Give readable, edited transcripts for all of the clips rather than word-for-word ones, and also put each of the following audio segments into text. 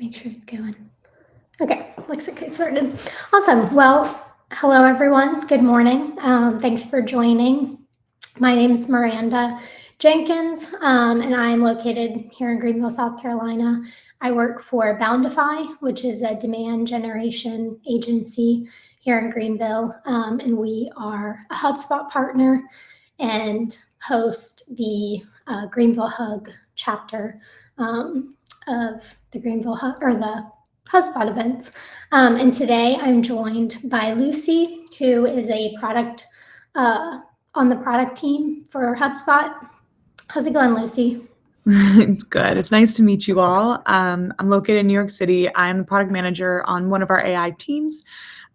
Make sure it's going. Okay, looks like it started. Awesome. Well, hello everyone. Good morning. Thanks for joining. My name is Miranda Jenkins, and I am located here in Greenville, South Carolina. I work for Boundify, which is a demand generation agency here in Greenville, and we are a HubSpot partner and host the Greenville Hug chapter of the Greenville Hug or the HubSpot events. And today I'm joined by Lucy, who is a product on the product team for HubSpot. How's it going, Lucy? It's good. It's nice to meet you all. I'm located in New York City. I'm the product manager on one of our AI teams.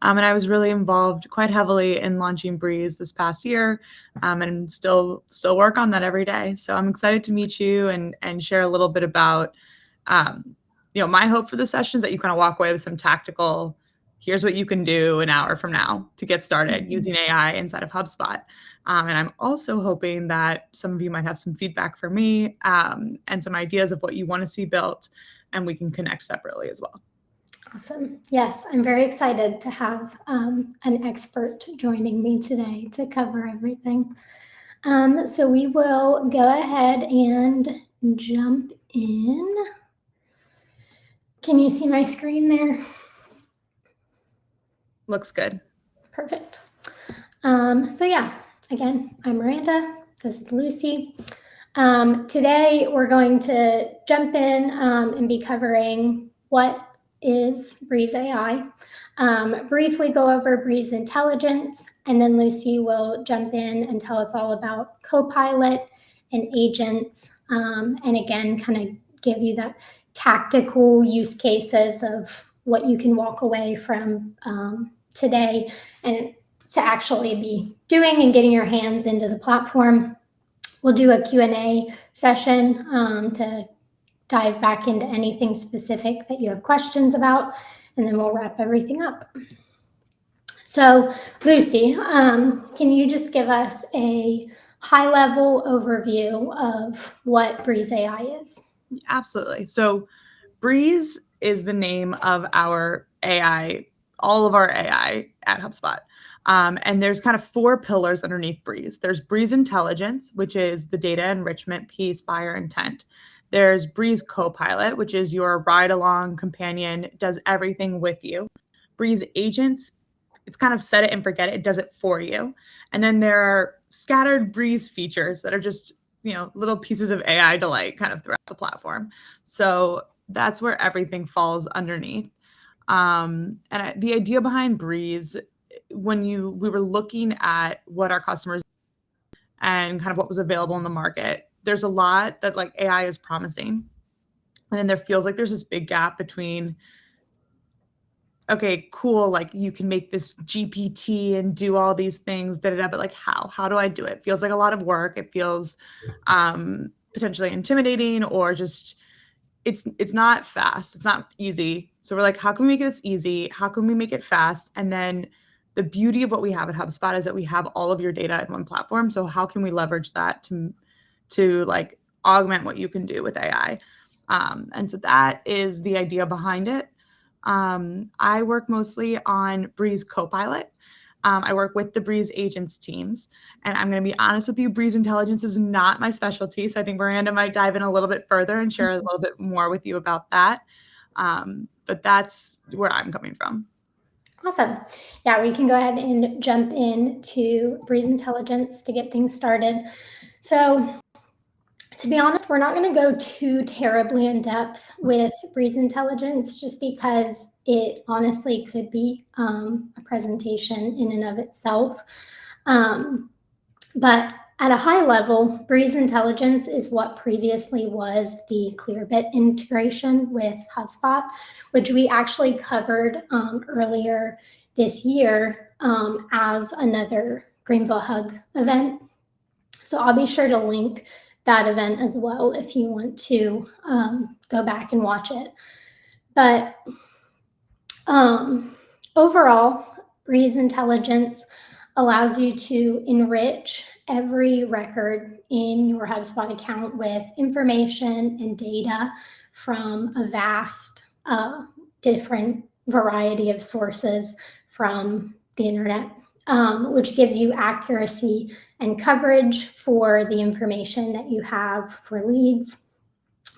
And I was really involved quite heavily in launching Breeze this past year, and still work on that every day. So I'm excited to meet you and share a little bit about, my hope for the session is that you kind of walk away with some tactical, here's what you can do an hour from now to get started using AI inside of HubSpot. And I'm also hoping that some of you might have some feedback for me and some ideas of what you want to see built, and we can connect separately as well. Awesome. Yes, I'm very excited to have an expert joining me today to cover everything. So we will go ahead and jump in. Can you see my screen there? Looks good. Perfect. So yeah, again, I'm Miranda. This is Lucy. Today we're going to jump in and be covering what is Breeze AI, briefly go over Breeze Intelligence, and then Lucy will jump in and tell us all about Copilot and agents, and again, kind of give you that tactical use cases of what you can walk away from today and to actually be doing and getting your hands into the platform. We'll do a Q&A session to dive back into anything specific that you have questions about, and then we'll wrap everything up. So, Lucy, can you just give us a high-level overview of what Breeze AI is? Absolutely. So Breeze is the name of our AI, all of our AI at HubSpot. And there's kind of 4 pillars underneath Breeze. There's Breeze Intelligence, which is the data enrichment piece by your intent. There's Breeze Copilot, which is your ride-along companion, does everything with you. Breeze Agents, it's kind of set it and forget it. It does it for you. And then there are scattered Breeze features that are just, little pieces of AI delight kind of throughout the platform. So that's where everything falls underneath. The idea behind Breeze, when we were looking at what our customers and kind of what was available in the market, there's a lot that like AI is promising. And then there feels like there's this big gap between, okay, cool, like you can make this GPT and do all these things, but like how do I do it? Feels like a lot of work. It feels potentially intimidating, or just it's not fast. It's not easy. So we're like, how can we make this easy? How can we make it fast? And then the beauty of what we have at HubSpot is that we have all of your data in one platform. So how can we leverage that to like augment what you can do with AI? And so that is the idea behind it. I work mostly on Breeze Copilot. I work with the Breeze Agents teams, and I'm going to be honest with you, Breeze Intelligence is not my specialty. So I think Miranda might dive in a little bit further and share a little bit more with you about that. But that's where I'm coming from. Awesome. Yeah, we can go ahead and jump into Breeze Intelligence to get things started. So, to be honest, we're not going to go too terribly in depth with Breeze Intelligence just because it honestly could be a presentation in and of itself. But at a high level, Breeze Intelligence is what previously was the Clearbit integration with HubSpot, which we actually covered earlier this year as another Greenville Hug event. So I'll be sure to link that event as well if you want to go back and watch it. But overall, Breeze Intelligence allows you to enrich every record in your HubSpot account with information and data from a vast different variety of sources from the internet, which gives you accuracy and coverage for the information that you have for leads,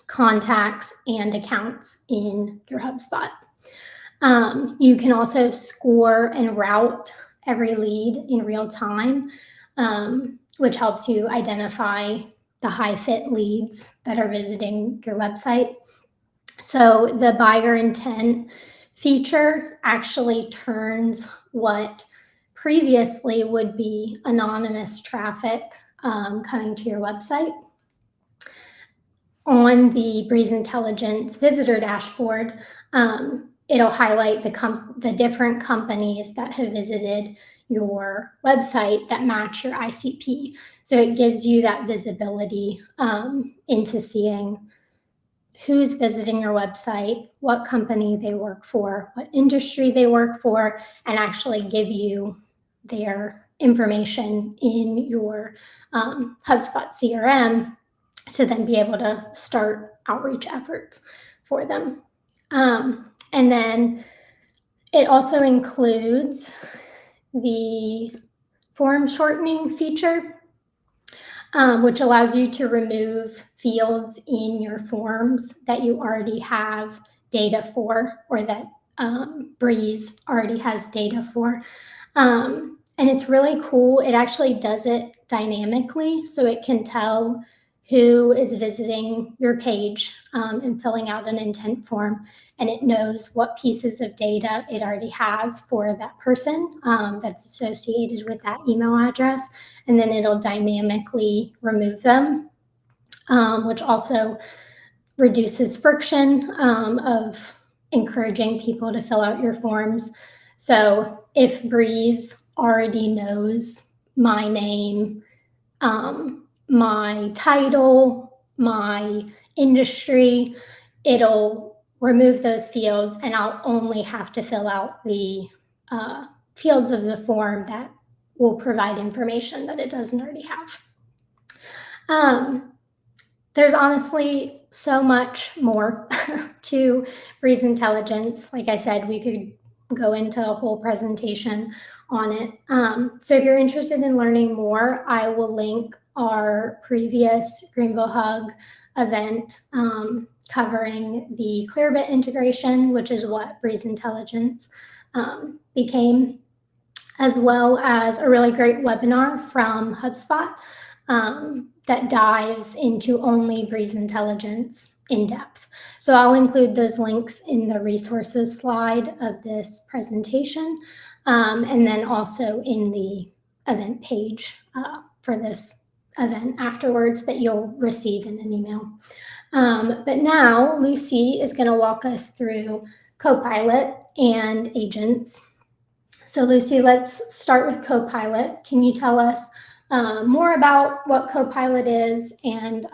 contacts, and accounts in your HubSpot. You can also score and route every lead in real time, which helps you identify the high fit leads that are visiting your website. So the buyer intent feature actually turns what previously would be anonymous traffic coming to your website. On the Breeze Intelligence visitor dashboard, it'll highlight the different companies that have visited your website that match your ICP. So it gives you that visibility into seeing who's visiting your website, what company they work for, what industry they work for, and actually give you their information in your HubSpot CRM to then be able to start outreach efforts for them. And then it also includes the form shortening feature, which allows you to remove fields in your forms that you already have data for, or that Breeze already has data for. And it's really cool. It actually does it dynamically, so it can tell who is visiting your page and filling out an intent form, and it knows what pieces of data it already has for that person that's associated with that email address, and then it'll dynamically remove them, which also reduces friction of encouraging people to fill out your forms. So if Breeze already knows my name, my title, my industry, it'll remove those fields, and I'll only have to fill out the fields of the form that will provide information that it doesn't already have. There's honestly so much more to Breeze Intelligence. Like I said, we could go into a whole presentation on it. So if you're interested in learning more, I will link our previous Greenville Hug event covering the Clearbit integration, which is what Breeze Intelligence became, as well as a really great webinar from HubSpot that dives into only Breeze Intelligence in depth. So I'll include those links in the resources slide of this presentation, and then also in the event page for this event afterwards that you'll receive in an email. But now Lucy is going to walk us through Copilot and agents. So Lucy, let's start with Copilot. Can you tell us more about what Copilot is and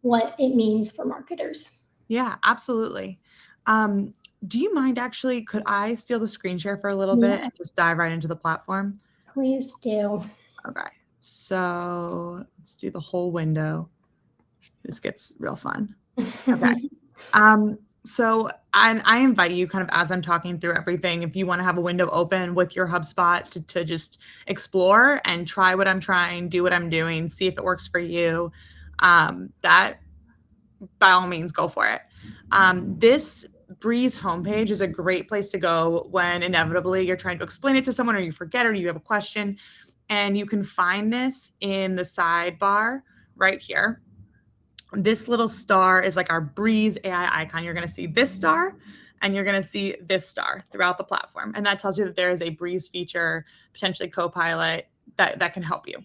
what it means for marketers? Yeah, absolutely. Do you mind actually, could I steal the screen share for a little bit and just dive right into the platform? Please do. Okay, so let's do the whole window. This gets real fun. Okay. So I invite you kind of as I'm talking through everything, if you want to have a window open with your HubSpot to just explore and try what I'm trying, do what I'm doing, see if it works for you, that by all means, go for it. This Breeze homepage is a great place to go when inevitably you're trying to explain it to someone or you forget or you have a question. And you can find this in the sidebar right here. This little star is like our Breeze AI icon. You're going to see this star and you're going to see this star throughout the platform. And that tells you that there is a Breeze feature, potentially Copilot, that can help you.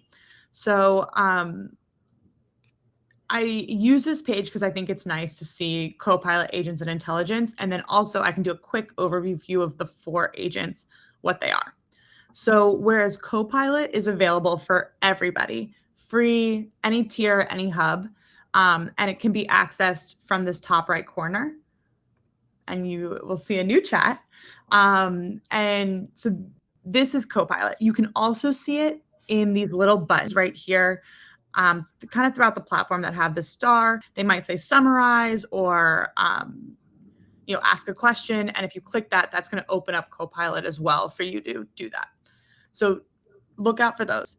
So I use this page because I think it's nice to see Copilot, agents, and intelligence. And then also I can do a quick overview of the 4 agents, what they are. So whereas Copilot is available for everybody, free, any tier, any hub, and it can be accessed from this top right corner. And you will see a new chat. And so this is Copilot. You can also see it in these little buttons right here, kind of throughout the platform that have the star. They might say summarize or ask a question. And if you click that, that's going to open up Copilot as well for you to do that. So look out for those.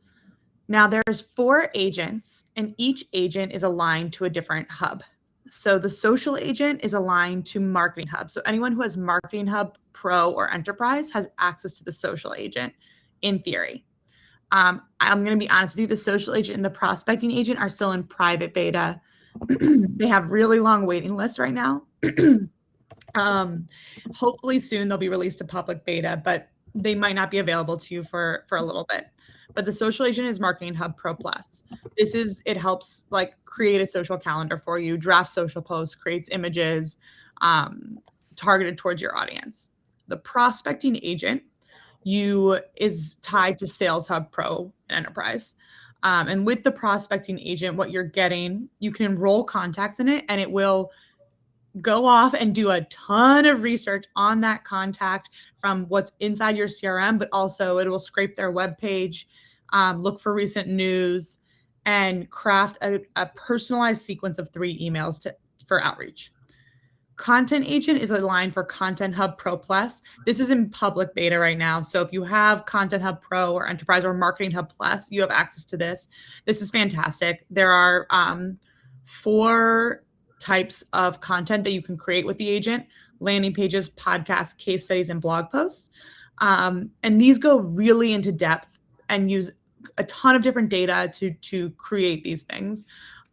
Now there's 4 agents, and each agent is aligned to a different hub. So the social agent is aligned to Marketing Hub. So anyone who has Marketing Hub Pro or Enterprise has access to the social agent in theory. I'm going to be honest with you, the social agent and the prospecting agent are still in private beta. They have really long waiting lists right now. Hopefully soon they'll be released to public beta, but they might not be available to you for a little bit. But the social agent is Marketing Hub Pro Plus. It helps like create a social calendar for you, draft social posts, creates images targeted towards your audience. The prospecting agent is tied to Sales Hub Pro and Enterprise. And with the prospecting agent, what you're getting, you can enroll contacts in it, and it will go off and do a ton of research on that contact from what's inside your CRM, but also it will scrape their webpage, look for recent news, and craft a personalized sequence of 3 emails for outreach. Content agent is aligned for Content Hub Pro Plus. This is in public beta right now. So if you have Content Hub Pro or Enterprise or Marketing Hub Plus, you have access to this. This is fantastic. There are 4 types of content that you can create with the agent: landing pages, podcasts, case studies, and blog posts. And these go really into depth and use a ton of different data to create these things.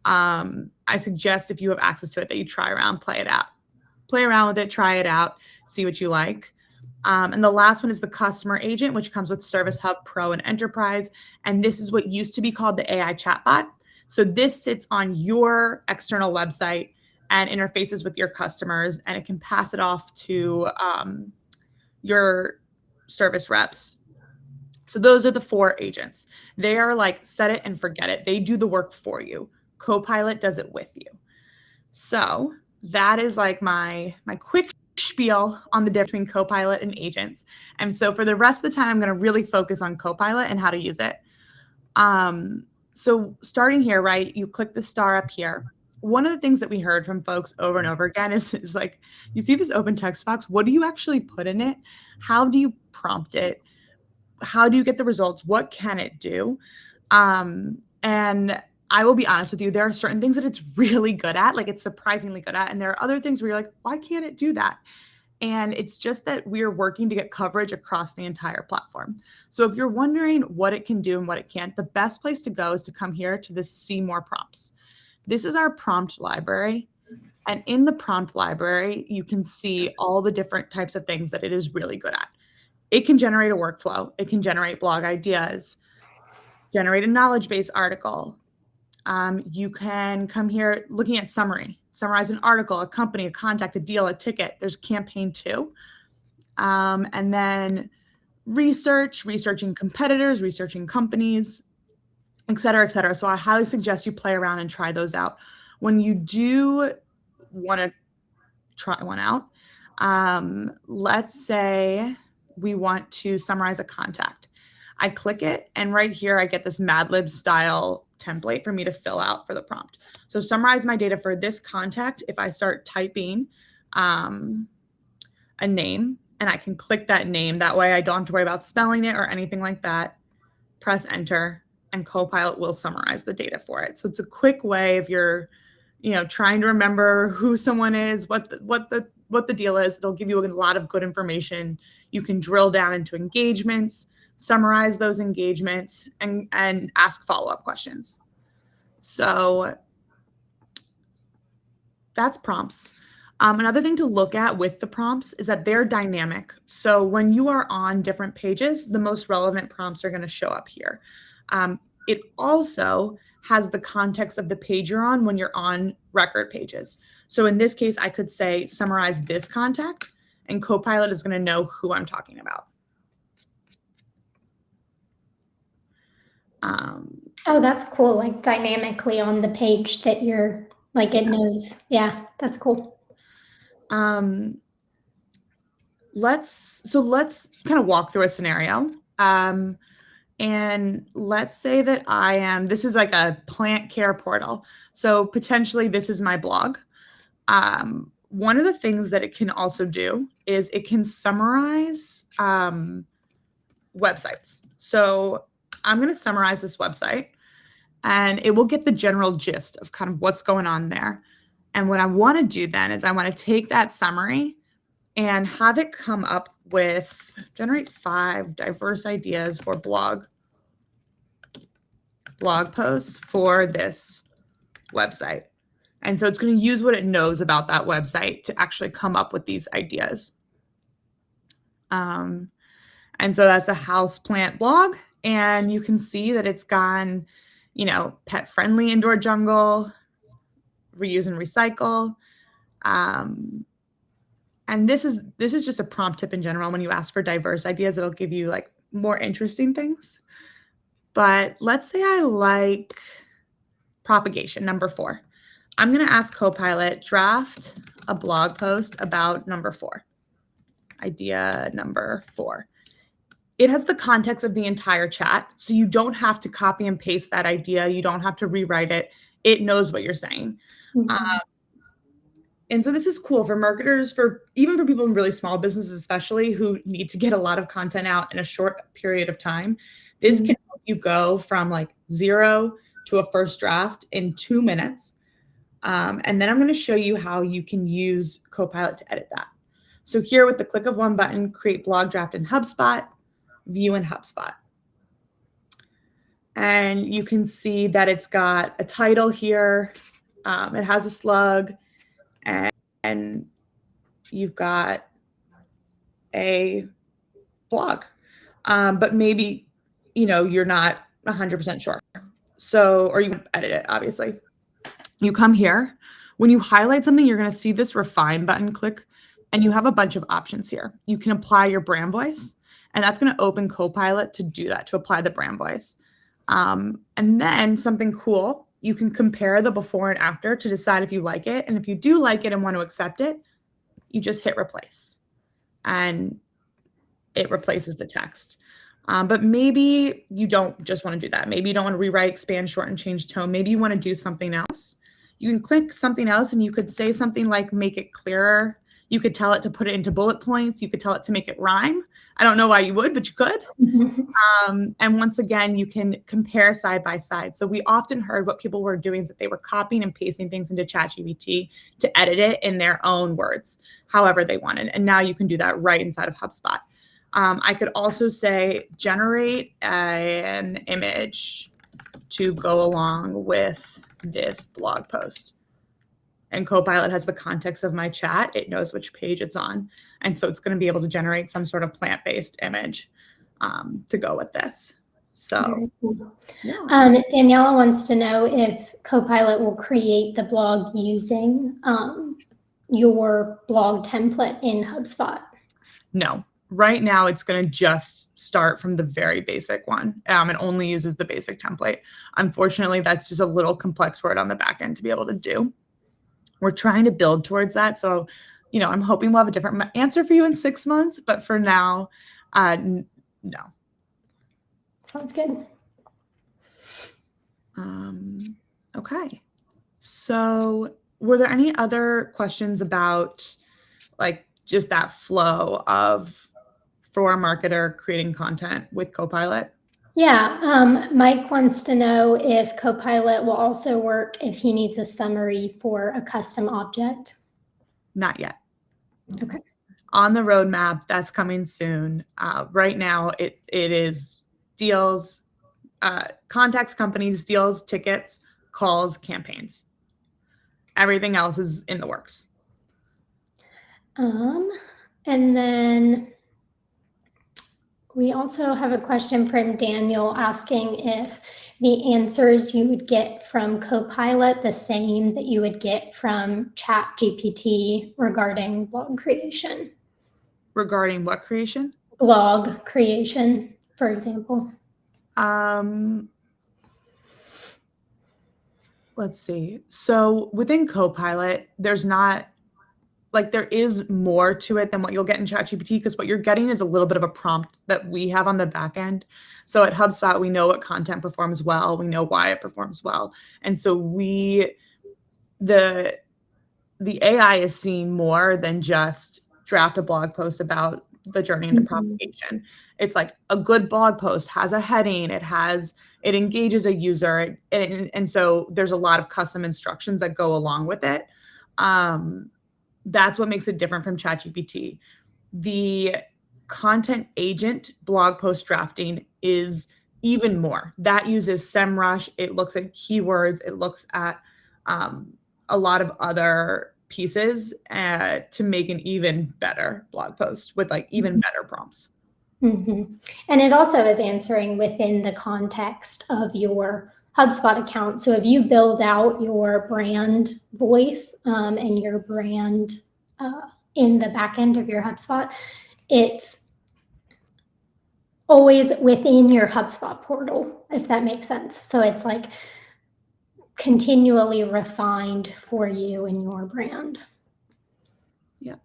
I suggest if you have access to it that you try around, play around with it, try it out, see what you like. And the last one is the customer agent, which comes with Service Hub Pro and Enterprise. And this is what used to be called the AI chatbot. So this sits on your external website and interfaces with your customers, and it can pass it off to your service reps. So those are the 4 agents. They are like set it and forget it. They do the work for you. Copilot does it with you. So that is like my quick spiel on the difference between Copilot and agents. And so for the rest of the time, I'm going to really focus on Copilot and how to use it. So starting here, right, you click the star up here. One of the things that we heard from folks over and over again is like, you see this open text box, what do you actually put in it? How do you prompt it? How do you get the results? What can it do? And I will be honest with you, there are certain things that it's really good at, like it's surprisingly good at. And there are other things where you're like, why can't it do that? And it's just that we're working to get coverage across the entire platform. So if you're wondering what it can do and what it can't, the best place to go is to come here to the See More Prompts. This is our prompt library. And in the prompt library, you can see all the different types of things that it is really good at. It can generate a workflow. It can generate blog ideas, generate a knowledge base article. You can come here looking at summarize an article, a company, a contact, a deal, a ticket. There's campaign too. And then researching competitors, researching companies, et cetera, et cetera. So I highly suggest you play around and try those out. When you do want to try one out, let's say we want to summarize a contact. I click it, and right here I get this Mad Lib style template for me to fill out for the prompt. So summarize my data for this contact. If I start typing a name, and I can click that name, that way I don't have to worry about spelling it or anything like that. Press enter, and Copilot will summarize the data for it. So it's a quick way if you're, trying to remember who someone is, what the deal is. It'll give you a lot of good information. You can drill down into engagements, summarize those engagements, and ask follow-up questions. So that's prompts. Another thing to look at with the prompts is that they're dynamic. So when you are on different pages, the most relevant prompts are going to show up here. It also has the context of the page you're on when you're on record pages. So in this case, I could say, summarize this contact, and Copilot is going to know who I'm talking about. Oh, that's cool. Like dynamically on the page that you're like, it knows. Yeah, that's cool. Let's kind of walk through a scenario. And let's say that this is like a plant care portal. So potentially this is my blog. one of the things that it can also do is it can summarize websites. So I'm going to summarize this website, and it will get the general gist of kind of what's going on there. And what I want to do then is I want to take that summary and have it come up with generate 5 diverse ideas for blog posts for this website. And so it's going to use what it knows about that website to actually come up with these ideas. And so that's a houseplant blog. And you can see that it's gone, pet-friendly indoor jungle, reuse and recycle. And this is just a prompt tip in general. When you ask for diverse ideas, it'll give you like more interesting things. But let's say I like propagation, number 4. I'm going to ask Copilot, draft a blog post about number 4. Idea number 4. It has the context of the entire chat, so you don't have to copy and paste that idea. You don't have to rewrite it. It knows what you're saying. Mm-hmm. And so this is cool for marketers, even for people in really small businesses, especially who need to get a lot of content out in a short period of time. This can help you go from like 0 to a first draft in 2 minutes. And then I'm going to show you how you can use Copilot to edit that. So here with the click of one button, create blog draft in HubSpot, view in HubSpot. And you can see that it's got a title here. It has a slug, and you've got a blog. But maybe, you're not 100% sure. So, or you edit it, obviously. You come here. When you highlight something, you're going to see this refine button, click, and you have a bunch of options here. You can apply your brand voice, and that's going to open Copilot to do that, to apply the brand voice. And then something cool, you can compare the before and after to decide if you like it. And if you do like it and want to accept it, you just hit replace, and it replaces the text. But maybe you don't just want to do that. Maybe you don't want to rewrite, expand, shorten, change tone. Maybe you want to do something else. You can click something else, and you could say something like make it clearer. You could tell it to put it into bullet points. You could tell it to make it rhyme. I don't know why you would, but you could. And once again, you can compare side by side. So we often heard what people were doing is that they were copying and pasting things into ChatGPT to edit it in their own words, however they wanted. And now you can do that right inside of HubSpot. I could also say generate an image to go along with this blog post. And Copilot has the context of my chat. It knows which page it's on. And so it's going to be able to generate some sort of plant-based image to go with this. So, yeah. Daniela wants to know if Copilot will create the blog using your blog template in HubSpot. No. Right now, it's going to just start from the very basic one. It only uses the basic template. Unfortunately, that's just a little complex for it on the back end to be able to do. We're trying to build towards that. So, I'm hoping we'll have a different answer for you in 6 months. But for now, no. Sounds good. Okay. So were there any other questions about like just that flow of for a marketer creating content with Copilot? Yeah, Mike wants to know if Copilot will also work if he needs a summary for a custom object. Not yet. Okay. On the roadmap, that's coming soon. Right now, it is deals, contacts companies, deals, tickets, calls, campaigns. Everything else is in the works. And then we also have a question from Daniel asking if the answers you would get from Copilot the same that you would get from ChatGPT regarding blog creation. Regarding what creation? Blog creation, for example. Let's see. So within Copilot, there's not like there is more to it than what you'll get in ChatGPT, because what you're getting is a little bit of a prompt that we have on the back end. So at HubSpot, we know what content performs well. We know why it performs well. And so the AI is seeing more than just draft a blog post about the journey into propagation. It's like a good blog post has a heading, it engages a user, and so there's a lot of custom instructions that go along with it. That's what makes it different from ChatGPT. The content agent blog post drafting is even more. That uses SEMrush. It looks at keywords. It looks at a lot of other pieces to make an even better blog post with like even better prompts. Mm-hmm. And it also is answering within the context of your HubSpot account. So if you build out your brand voice and your brand in the back end of your HubSpot, it's always within your HubSpot portal, if that makes sense. So it's like continually refined for you and your brand. Yeah.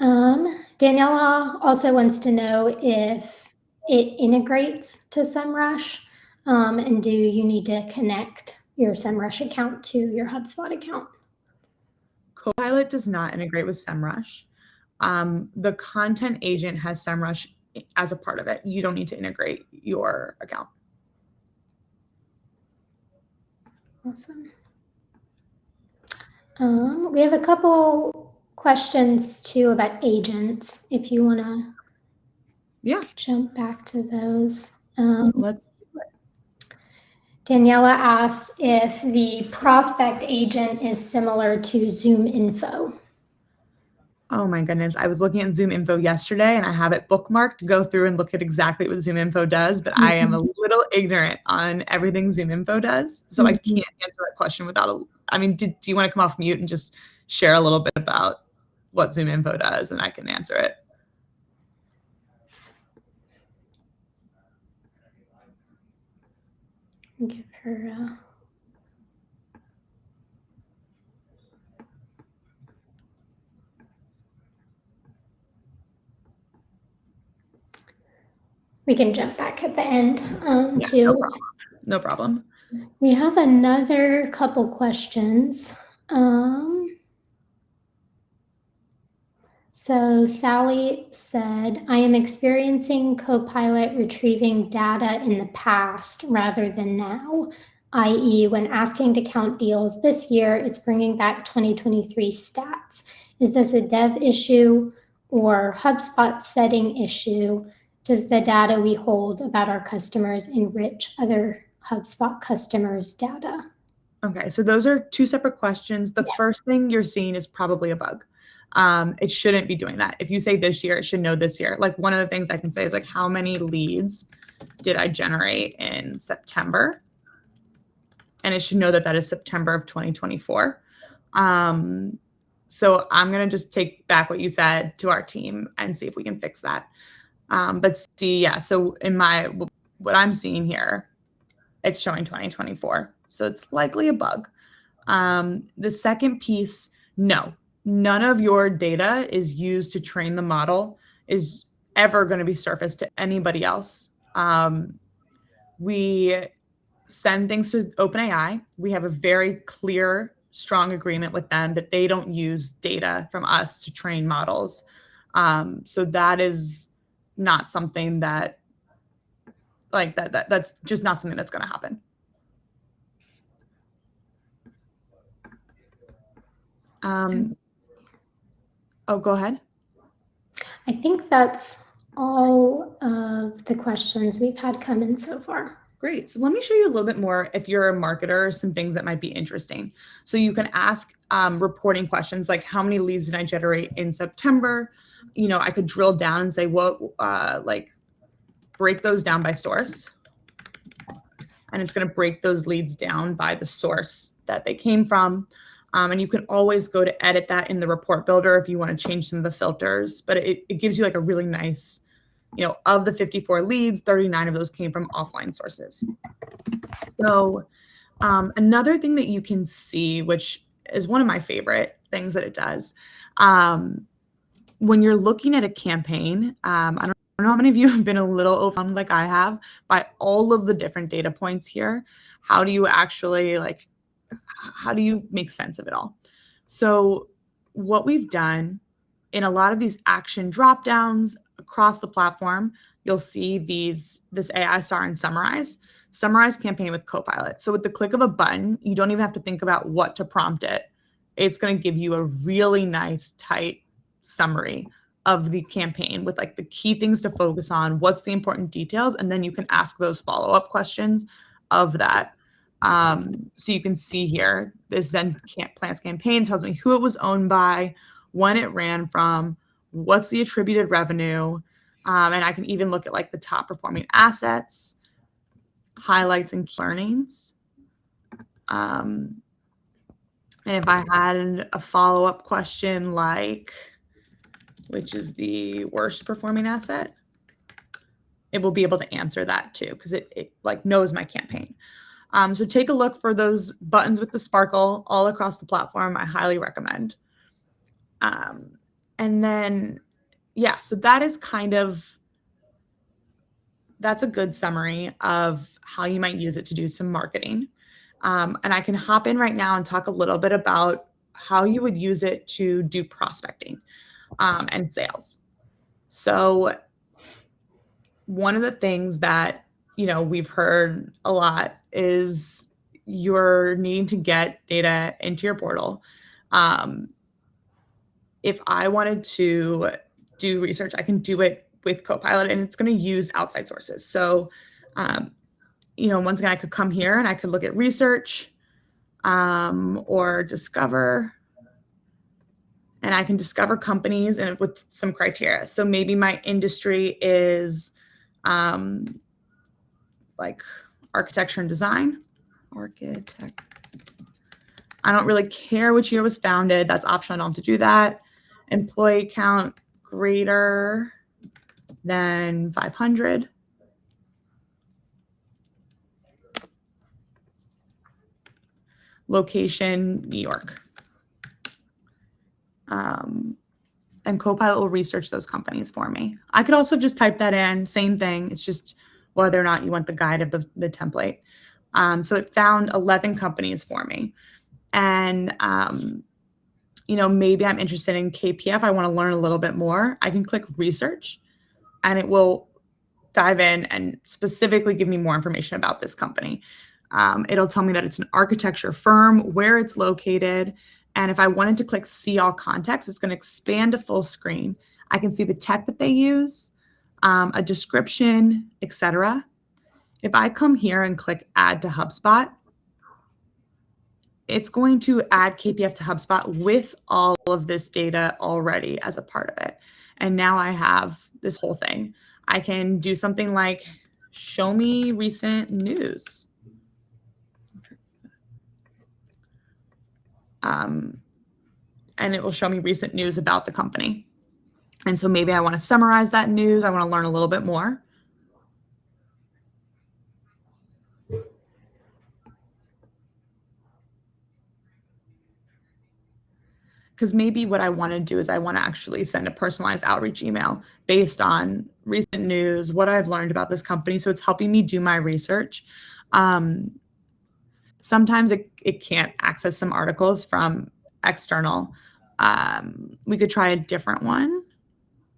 Daniela also wants to know if it integrates to SEMrush, and do you need to connect your SEMrush account to your HubSpot account? Copilot does not integrate with SEMrush. The content agent has SEMrush as a part of it. You don't need to integrate your account. Awesome. We have a couple questions too about agents, if you want to jump back to those. Let's do it. Daniela asked if the prospect agent is similar to Zoom Info. Oh my goodness. I was looking at Zoom Info yesterday and I have it bookmarked to go through and look at exactly what Zoom Info does, but I am a little ignorant on everything Zoom Info does. So I can't answer that question without do you want to come off mute and just share a little bit about what Zoom Info does and I can answer it? Give her we can jump back at the end too. No problem. We have another couple questions. So Sally said, I am experiencing Copilot retrieving data in the past rather than now, i.e. when asking to count deals this year, it's bringing back 2023 stats. Is this a dev issue or HubSpot setting issue? Does the data we hold about our customers enrich other HubSpot customers' data? Okay, so those are two separate questions. The first thing you're seeing is probably a bug. It shouldn't be doing that. If you say this year, it should know this year. Like one of the things I can say is like, how many leads did I generate in September? And it should know that that is September of 2024. So I'm going to just take back what you said to our team and see if we can fix that. But see, yeah, so in what I'm seeing here, it's showing 2024. So it's likely a bug. The second piece, no, none of your data is used to train the model is ever going to be surfaced to anybody else. We send things to OpenAI. We have a very clear, strong agreement with them that they don't use data from us to train models. So that is not something that's just not something that's going to happen. Go ahead. I think that's all of the questions we've had come in so far. Great. So let me show you a little bit more if you're a marketer, some things that might be interesting. So you can ask reporting questions like how many leads did I generate in September? I could drill down and say, break those down by source. And it's going to break those leads down by the source that they came from. And you can always go to edit that in the report builder if you want to change some of the filters. But it gives you like a really nice, of the 54 leads, 39 of those came from offline sources. So another thing that you can see, which is one of my favorite things that it does, when you're looking at a campaign, I don't know how many of you have been a little overwhelmed like I have by all of the different data points here. How do you actually how do you make sense of it all? So what we've done in a lot of these action drop downs across the platform, you'll see this AI star and summarize campaign with Copilot. So with the click of a button, you don't even have to think about what to prompt it. It's going to give you a really nice, tight summary of the campaign with like the key things to focus on, what's the important details, and then you can ask those follow-up questions of that. So you can see here, this then plans campaign tells me who it was owned by, when it ran from, what's the attributed revenue, and I can even look at like the top performing assets, highlights and key learnings. And if I had a follow-up question like, which is the worst performing asset, it will be able to answer that too, because it like knows my campaign. So take a look for those buttons with the sparkle all across the platform. I highly recommend. And then, yeah, so that is that's a good summary of how you might use it to do some marketing. And I can hop in right now and talk a little bit about how you would use it to do prospecting and sales. So one of the things that, we've heard a lot is you're needing to get data into your portal. If I wanted to do research, I can do it with Copilot, and it's going to use outside sources. So, once again, I could come here and I could look at research or discover, and I can discover companies and with some criteria. So maybe my industry is like architecture and design. I don't really care which year was founded. That's optional. I don't have to do that. Employee count greater than 500. Location, New York. And Copilot will research those companies for me. I could also just type that in, same thing. It's just whether or not you want the guide of the template. So it found 11 companies for me. And, maybe I'm interested in KPF. I want to learn a little bit more. I can click research and it will dive in and specifically give me more information about this company. It'll tell me that it's an architecture firm, where it's located. And if I wanted to click see all context, it's going to expand to full screen. I can see the tech that they use, a description, etc. If I come here and click add to HubSpot, it's going to add KPF to HubSpot with all of this data already as a part of it. And now I have this whole thing. I can do something like show me recent news. And it will show me recent news about the company. And so maybe I want to summarize that news. I want to learn a little bit more. Because maybe what I want to do is I want to actually send a personalized outreach email based on recent news, what I've learned about this company. So it's helping me do my research. Sometimes it can't access some articles from external. We could try a different one.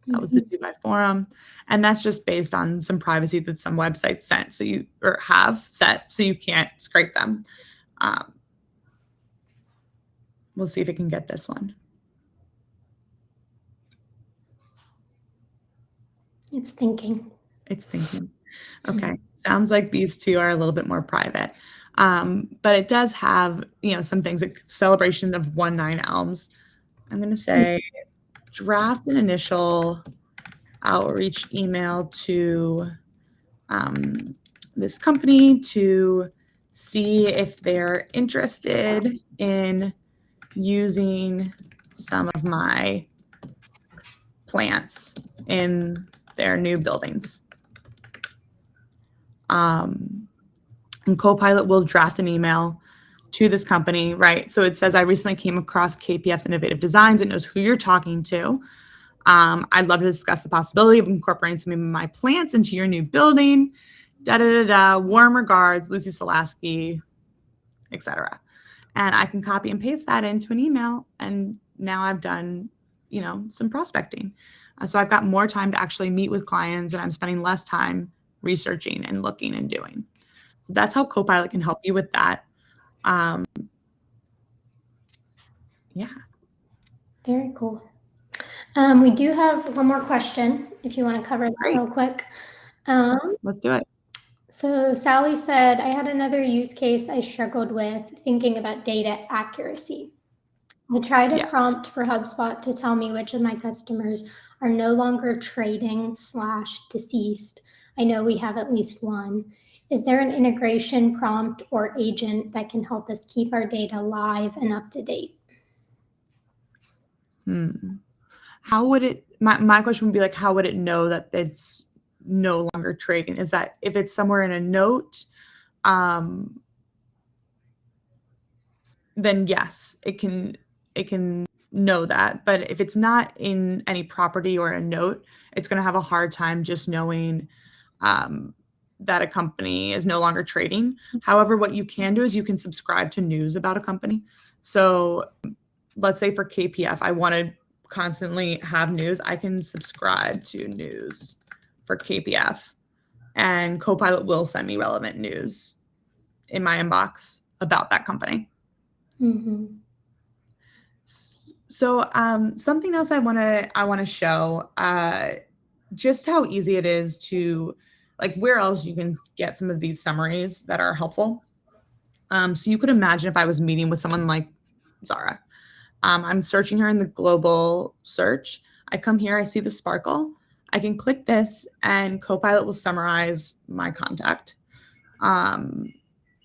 That was the Dubai Forum. And that's just based on some privacy that some websites sent have set, so you can't scrape them. We'll see if it can get this one. It's thinking. Okay. Sounds like these two are a little bit more private. But it does have, some things like celebration of 19 Elms. I'm going to say draft an initial outreach email to this company to see if they're interested in using some of my plants in their new buildings. And Copilot will draft an email to this company, right? So it says, I recently came across KPF's innovative designs. It knows who you're talking to. I'd love to discuss the possibility of incorporating some of my plants into your new building. Warm regards, Lucy Solaski, etc. And I can copy and paste that into an email and now I've done, some prospecting. So I've got more time to actually meet with clients, and I'm spending less time researching and looking and doing. So that's how Copilot can help you with that. Yeah. Very cool. We do have one more question if you want to cover that Great. real quick. Let's do it. So Sally said, I had another use case I struggled with thinking about data accuracy. I tried a Yes. prompt for HubSpot to tell me which of my customers are no longer trading/deceased. I know we have at least one. Is there an integration prompt or agent that can help us keep our data live and up to date? How would it, my question would be like, how would it know that it's no longer trading? Is that if it's somewhere in a note, then yes, it can know that. But if it's not in any property or a note, it's going to have a hard time just knowing that a company is no longer trading. However, what you can do is you can subscribe to news about a company. So let's say for KPF, I want to constantly have news. I can subscribe to news for KPF, and Copilot will send me relevant news in my inbox about that company. Mm-hmm. So something else I want to show just how easy it is to, like, where else you can get some of these summaries that are helpful. So you could imagine if I was meeting with someone like Zara. I'm searching her in the global search. I come here, I see the sparkle. I can click this, and Copilot will summarize my contact,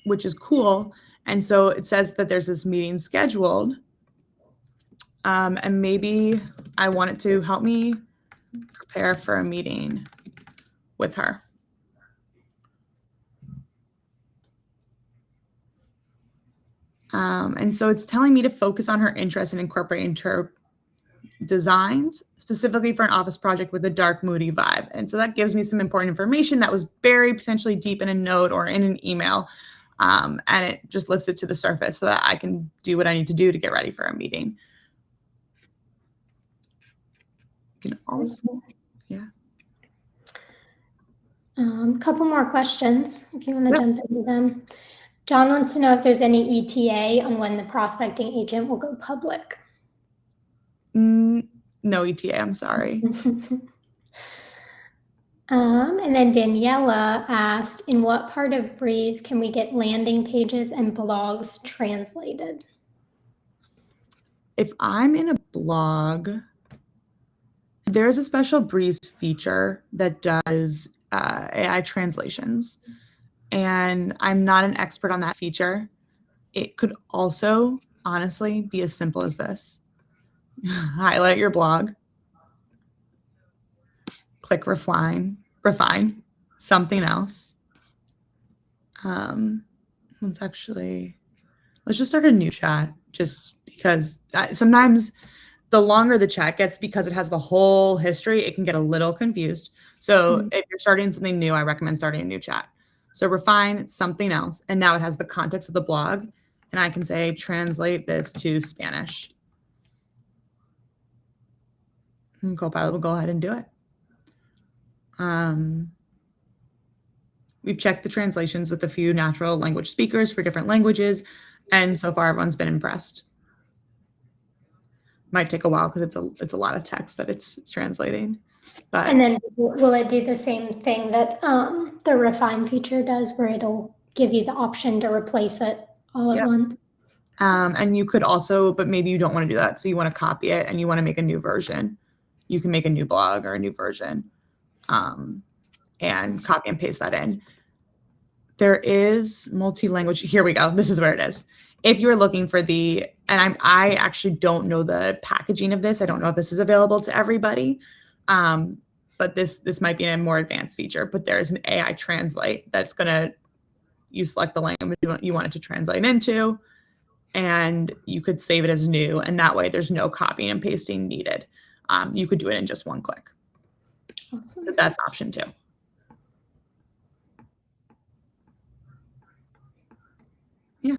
which is cool. And so it says that there's this meeting scheduled. And maybe I want it to help me prepare for a meeting with her. And so it's telling me to focus on her interest and incorporate into her designs, specifically for an office project with a dark, moody vibe. And so that gives me some important information that was buried potentially deep in a note or in an email. And it just lifts it to the surface so that I can do what I need to do to get ready for a meeting. You can also, yeah. Couple more questions if you want to jump into them. John wants to know if there's any ETA on when the prospecting agent will go public. No ETA, I'm sorry. And then Daniela asked, in what part of Breeze can we get landing pages and blogs translated? If I'm in a blog, there's a special Breeze feature that does AI translations, and I'm not an expert on that feature. It could also, honestly, be as simple as this. Highlight your blog, click refine, something else. Let's just start a new chat, just because sometimes the longer the chat gets, because it has the whole history, it can get a little confused. So if you're starting something new, I recommend starting a new chat. So refine something else. And now it has the context of the blog. And I can say, translate this to Spanish. And Copilot will go ahead and do it. We've checked the translations with a few natural language speakers for different languages. And so far, everyone's been impressed. Might take a while because it's a lot of text that it's translating. But and then will it do the same thing that the refine feature does, where it'll give you the option to replace it all at once? And you could also, but maybe you don't want to do that. So you want to copy it and you want to make a new version. You can make a new blog or a new version and copy and paste that in. There is multi-language. Here we go. This is where it is. If you're looking for I actually don't know the packaging of this. I don't know if this is available to everybody. But this might be a more advanced feature. But there is an AI translate that's you select the language you want it to translate into, and you could save it as new. And that way there's no copying and pasting needed. You could do it in just one click. Awesome. So that's option 2. Yeah.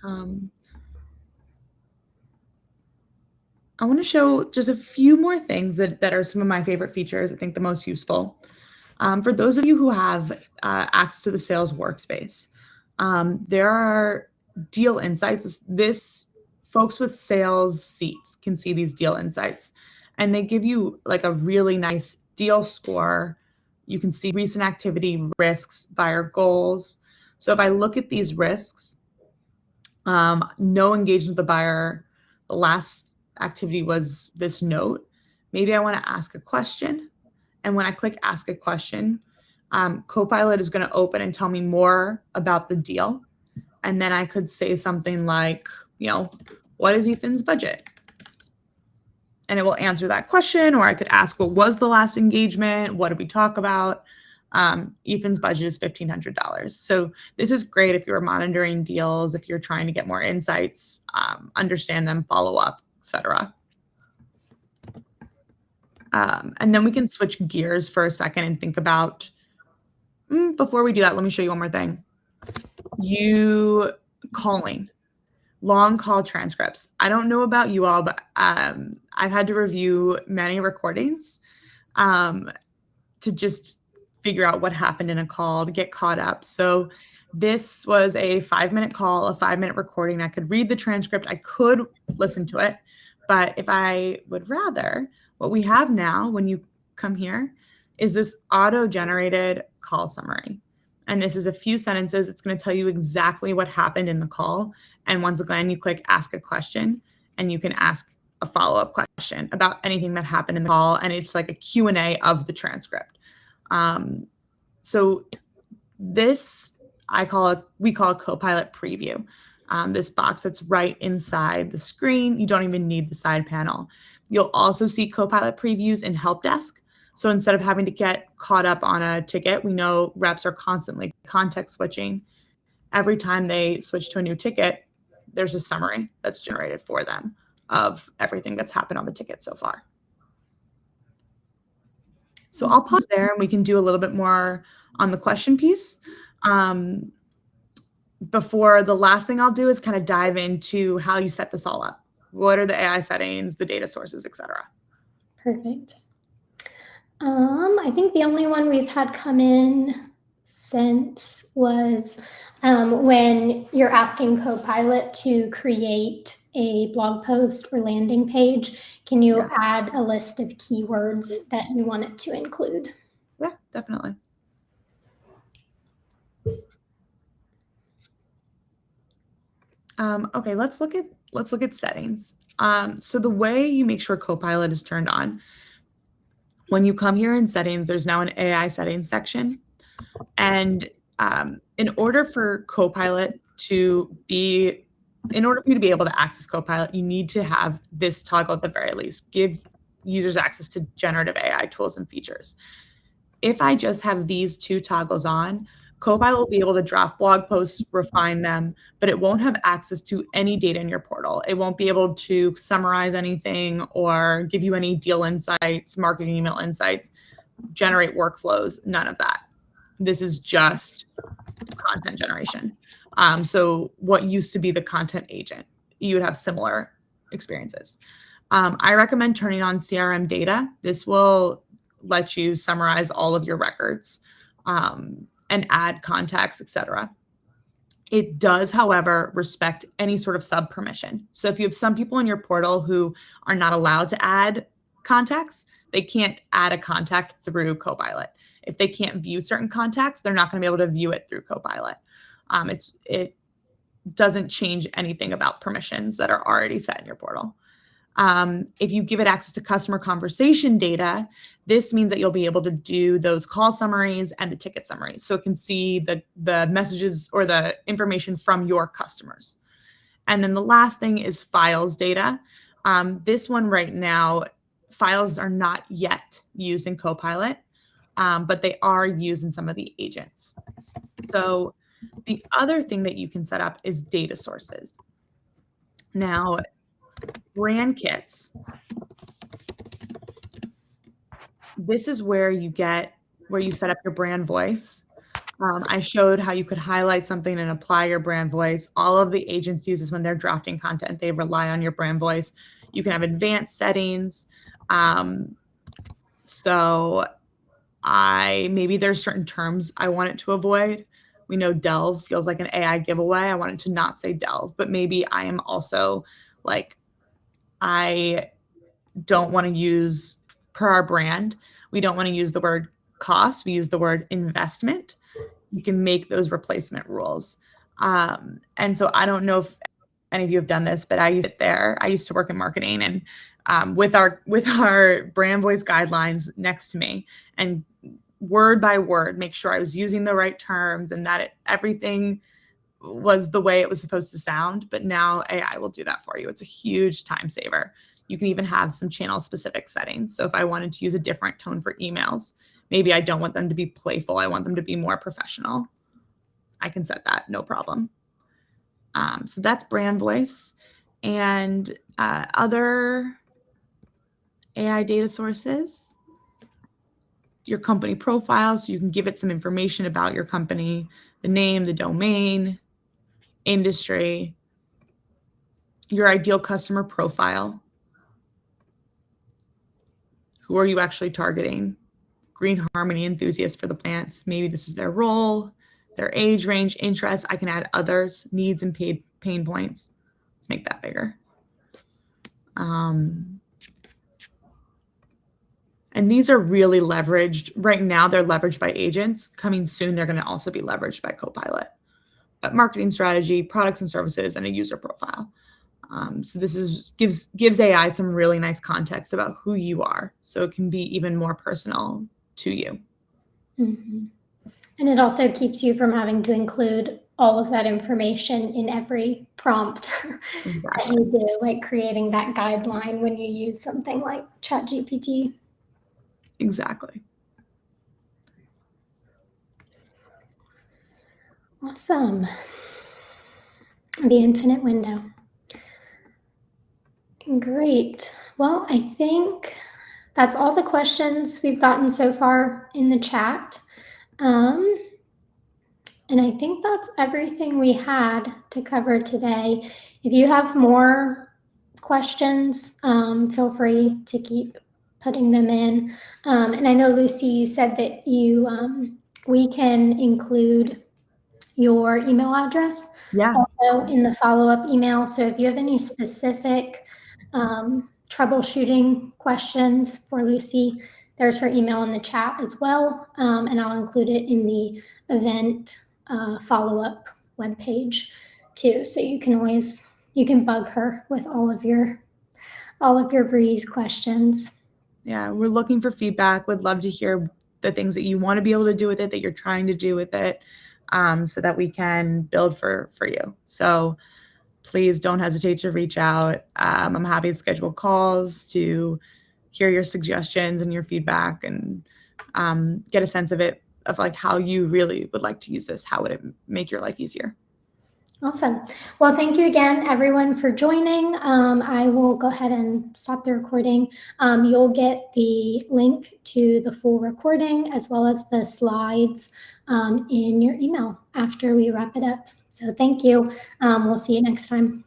I want to show just a few more things that are some of my favorite features, I think the most useful. For those of you who have access to the sales workspace, there are deal insights. This folks with sales seats can see these deal insights, and they give you like a really nice deal score. You can see recent activity, risks, buyer goals. So if I look at these risks, no engagement with the buyer, the last activity was this note. Maybe I want to ask a question. And when I click ask a question, Copilot is going to open and tell me more about the deal. And then I could say something like, what is Ethan's budget? And it will answer that question. Or I could ask, what was the last engagement? What did we talk about? Ethan's budget is $1,500. So this is great if you're monitoring deals, if you're trying to get more insights, understand them, follow up, etc. And then we can switch gears for a second and think about, before we do that, let me show you one more thing. Calling, long call transcripts. I don't know about you all, but I've had to review many recordings to just figure out what happened in a call, to get caught up. So this was a 5-minute call, a 5-minute recording. I could read the transcript. I could listen to it. But if I would rather, what we have now when you come here is this auto-generated call summary. And this is a few sentences. It's going to tell you exactly what happened in the call. And once again, you click ask a question and you can ask a follow-up question about anything that happened in the call. And it's like a Q&A of the transcript. So this, we call a Copilot preview. This box that's right inside the screen. You don't even need the side panel. You'll also see Copilot previews in Help Desk. So instead of having to get caught up on a ticket, we know reps are constantly context switching. Every time they switch to a new ticket, there's a summary that's generated for them of everything that's happened on the ticket so far. So I'll pause there and we can do a little bit more on the question piece. Before the last thing I'll do is kind of dive into how you set this all up. What are the AI settings, the data sources, etc. Perfect. I think the only one we've had come in since was when you're asking Copilot to create a blog post or landing page. Can you add a list of keywords that you want it to include? Yeah, definitely. Okay, let's look at settings. So the way you make sure Copilot is turned on, when you come here in settings, there's now an AI settings section. And in order for you to be able to access Copilot, you need to have this toggle at the very least, give users access to generative AI tools and features. If I just have these two toggles on, Copilot will be able to draft blog posts, refine them, but it won't have access to any data in your portal. It won't be able to summarize anything or give you any deal insights, marketing email insights, generate workflows, none of that. This is just content generation. So what used to be the content agent, you would have similar experiences. I recommend turning on CRM data. This will let you summarize all of your records and add contacts, etc. It does, however, respect any sort of sub permission. So if you have some people in your portal who are not allowed to add contacts, they can't add a contact through Copilot. If they can't view certain contacts, they're not going to be able to view it through Copilot. It doesn't change anything about permissions that are already set in your portal. If you give it access to customer conversation data, this means that you'll be able to do those call summaries and the ticket summaries. So it can see the messages or the information from your customers. And then the last thing is files data. This one right now, files are not yet used in Copilot, but they are used in some of the agents. So the other thing that you can set up is data sources. Now, brand kits. This is where you set up your brand voice. I showed how you could highlight something and apply your brand voice. All of the agents use this when they're drafting content. They rely on your brand voice. You can have advanced settings. So maybe there's certain terms I want it to avoid. We know delve feels like an AI giveaway. I want it to not say delve, but maybe I am also like, I don't want to use, per our brand, we don't want to use the word cost. We use the word investment. You can make those replacement rules. And so I don't know if any of you have done this, but I used it there. I used to work in marketing, and with our brand voice guidelines next to me, and word by word, make sure I was using the right terms and that everything was the way it was supposed to sound. But now AI will do that for you. It's a huge time saver. You can even have some channel specific settings. So if I wanted to use a different tone for emails, maybe I don't want them to be playful, I want them to be more professional, I can set that, no problem. So that's brand voice. And other AI data sources, your company profile, so you can give it some information about your company, the name, the domain, industry, your ideal customer profile. Who are you actually targeting? Green harmony enthusiasts for the plants. Maybe this is their role, their age range, interests. I can add others, needs and pain points. Let's make that bigger. And these are really leveraged. Right now, they're leveraged by agents. Coming soon, they're going to also be leveraged by Copilot. But marketing strategy, products and services, and a user profile. So this gives AI some really nice context about who you are, so it can be even more personal to you. Mm-hmm. And it also keeps you from having to include all of that information in every prompt that you do, like creating that guideline when you use something like ChatGPT. Exactly. Awesome. The infinite window. Great. Well, I think that's all the questions we've gotten so far in the chat. And I think that's everything we had to cover today. If you have more questions, feel free to keep putting them in. And I know, Lucy, you said that we can include your email address also in the follow-up email. So if you have any specific troubleshooting questions for Lucy, there's her email in the chat as well. And I'll include it in the event follow-up webpage too. So you can bug her with all of your Breeze questions. Yeah, we're looking for feedback. Would love to hear the things that you want to be able to do with it, that you're trying to do with it, so that we can build for you. So please don't hesitate to reach out. I'm happy to schedule calls to hear your suggestions and your feedback, and get a sense of it, of like how you really would like to use this. How would it make your life easier? Awesome. Well, thank you again, everyone, for joining. I will go ahead and stop the recording. You'll get the link to the full recording as well as the slides in your email after we wrap it up. So thank you. We'll see you next time.